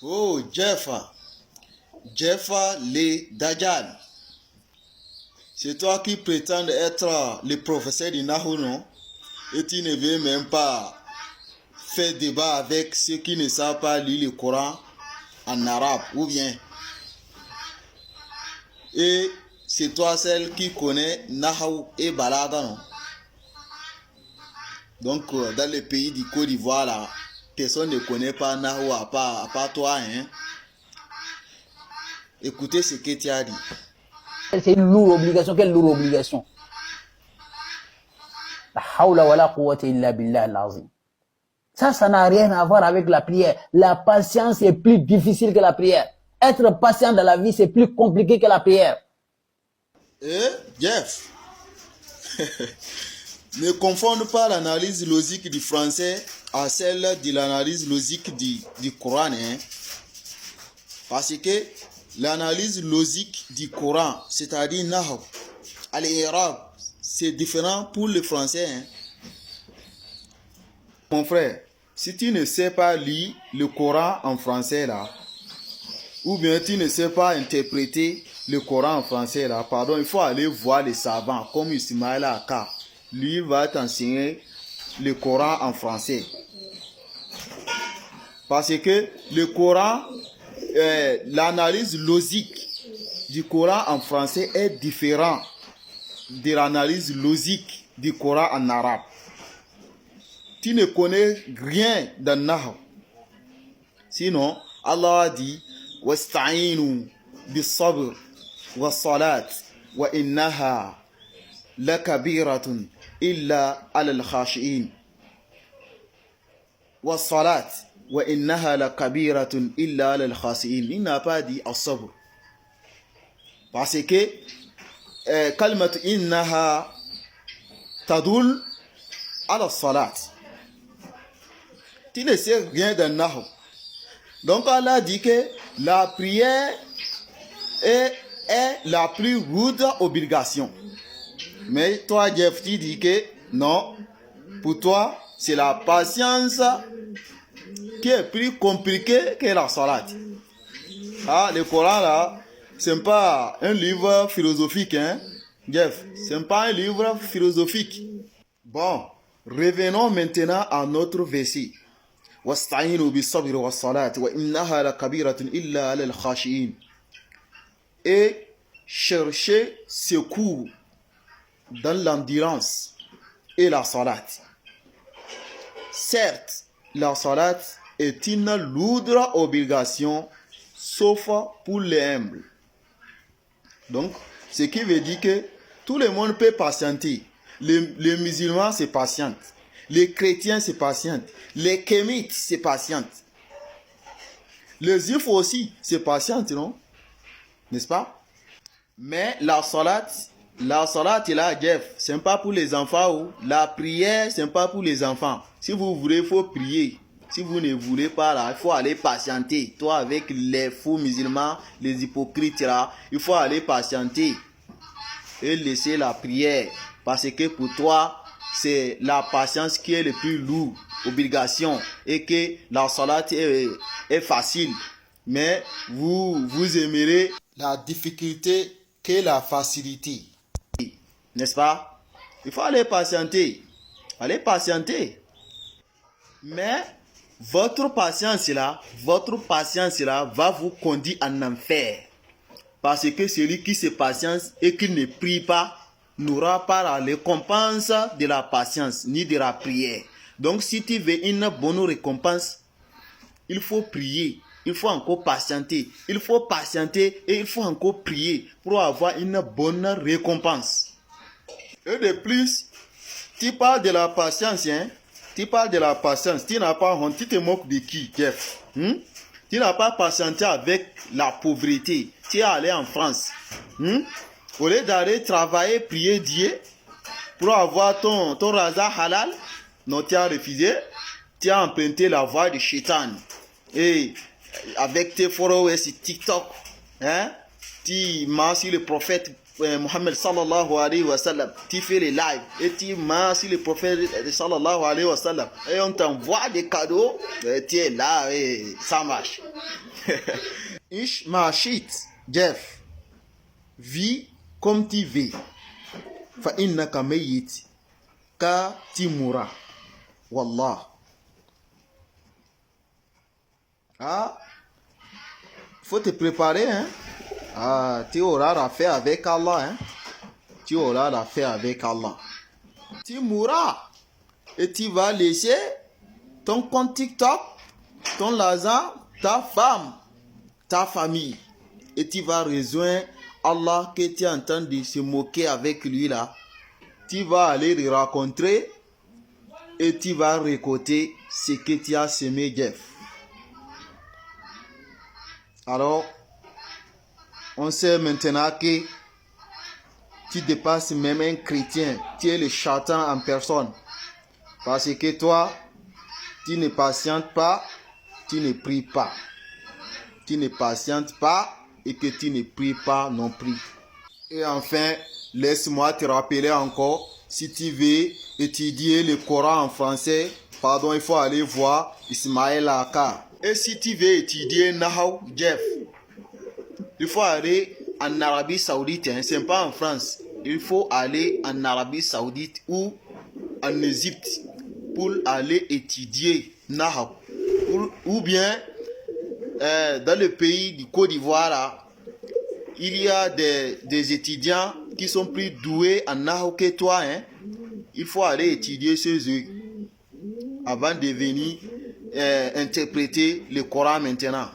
Oh, Jeff le Dajjal. C'est toi qui prétends être le professeur du Nahou, non? Et tu ne veux même pas faire débat avec ceux qui ne savent pas lire le Coran en arabe, ou bien. Et c'est toi celle qui connaît Nahou et Balaga, non? Donc, dans les pays du Côte d'Ivoire, là, personne ne connaît pas Nahou à part toi, hein? Écoutez ce que tu as dit. C'est une lourde obligation. Quelle lourde obligation? La hawla wa la quwwata illa billah al-azim. Ça n'a rien à voir avec la prière. La patience est plus difficile que la prière. Être patient dans la vie, c'est plus compliqué que la prière. Jeff, ne confonde pas l'analyse logique du français à celle de l'analyse logique du Coran. Hein? Parce que l'analyse logique du Coran, c'est-à-dire Nahw, al-I'rab, c'est différent pour le français. Hein? Mon frère, si tu ne sais pas lire le Coran en français là, ou bien tu ne sais pas interpréter le Coran en français là, pardon, il faut aller voir les savants comme Ismaël Aka. Lui va t'enseigner le Coran en français. Parce que le Coran, l'analyse logique du Coran en français est différente de l'analyse logique du Coran en arabe. Tu ne connais rien dans Nahw. Sinon, Allah a dit wasta'inu bis-sabr was-salat wa innaha lakabiratun illa 'alal khashi'in. Was-salat wa innaha lakabiratun illa 'alal khashi'in. Il n'a pas dit as-sabr. Parce que kalmat innaha tadul 'ala as-salat. Tu ne sais rien de Nahw. Donc Allah dit que la prière est la plus rude obligation. Mais toi, Jeff, tu dis que non, pour toi, c'est la patience qui est plus compliquée que la salat. Ah, le Coran là, c'est pas un livre philosophique, hein, Jeff, c'est pas un livre philosophique. Bon, revenons maintenant à notre verset. واستعينوا بالصبر والصلاة وإنها لكبيرة إلا على الخاشعين. Et chercher secours dans l'endurance et la salat. Certes, la salat est une lourde obligation, sauf pour les humbles. Donc, ce qui veut dire que tout le monde peut patienter. Les musulmans, c'est patiente. Les chrétiens, c'est patiente. Les kémites, c'est patiente. Les juifs aussi, c'est patiente, non? N'est-ce pas? Mais la salat est là, Jeff, c'est pas pour les enfants. Ou la prière, c'est pas pour les enfants. Si vous voulez, il faut prier. Si vous ne voulez pas, là, il faut aller patienter. Toi, avec les faux musulmans, les hypocrites, là, il faut aller patienter. Et laisser la prière. Parce que pour toi, c'est la patience qui est le plus lourde, obligation, et que la salat est facile. Mais vous aimerez la difficulté que la facilité. N'est-ce pas? Il faut aller patienter. Allez patienter. Mais votre patience là va vous conduire en enfer. Parce que celui qui se patience et qui ne prie pas n'aura pas la récompense de la patience ni de la prière. Donc si tu veux une bonne récompense, il faut prier, il faut encore patienter, il faut patienter et il faut encore prier pour avoir une bonne récompense. Et de plus, tu parles de la patience, hein? Tu parles de la patience, tu n'as pas honte, tu te moques de qui, Jeff? Tu n'as pas patienté avec la pauvreté, tu es allé en France. Au lieu d'aller travailler, prier Dieu pour avoir ton razak halal, non, tu as refusé, tu as emprunté la voie de Shaitan. Et avec tes followers sur TikTok, hein, tu mens sur le prophète Mohammed sallallahu alayhi wa sallam, tu fais les lives et tu marches sur le prophète sallallahu alayhi wa sallam et on t'envoie des cadeaux, tu es là et ça marche. Ish ma'ashit, Jeff, vis comme tu veux. Fa innaka mayyit, ka timura. Wallah. Ah, faut te préparer, hein. Ah, tu auras l'affaire avec Allah, hein. Tu auras l'affaire avec Allah. Tu mourras et tu vas laisser ton compte TikTok, ton argent, ta femme, ta famille. Et tu vas rejoindre Allah que tu es en train de se moquer avec lui là. Tu vas aller le rencontrer et tu vas récolter ce que tu as semé, Jeff. Alors, on sait maintenant que tu dépasses même un chrétien. Tu es le charlatan en personne. Parce que toi, tu ne patientes pas, tu ne pries pas. Tu ne patientes pas et que tu ne pries pas non plus. Et enfin, laisse-moi te rappeler encore, si tu veux étudier le Coran en français, pardon, il faut aller voir Ismaël Aka. Et si tu veux étudier Nahaw, Jeff, il faut aller en Arabie Saoudite, hein, c'est pas en France. Il faut aller en Arabie Saoudite ou en Égypte pour aller étudier Nahaw. Ou bien dans le pays du Côte d'Ivoire, là, il y a des étudiants qui sont plus doués en Nahaw que toi. Hein. Il faut aller étudier chez eux avant de venir interpréter le Coran maintenant.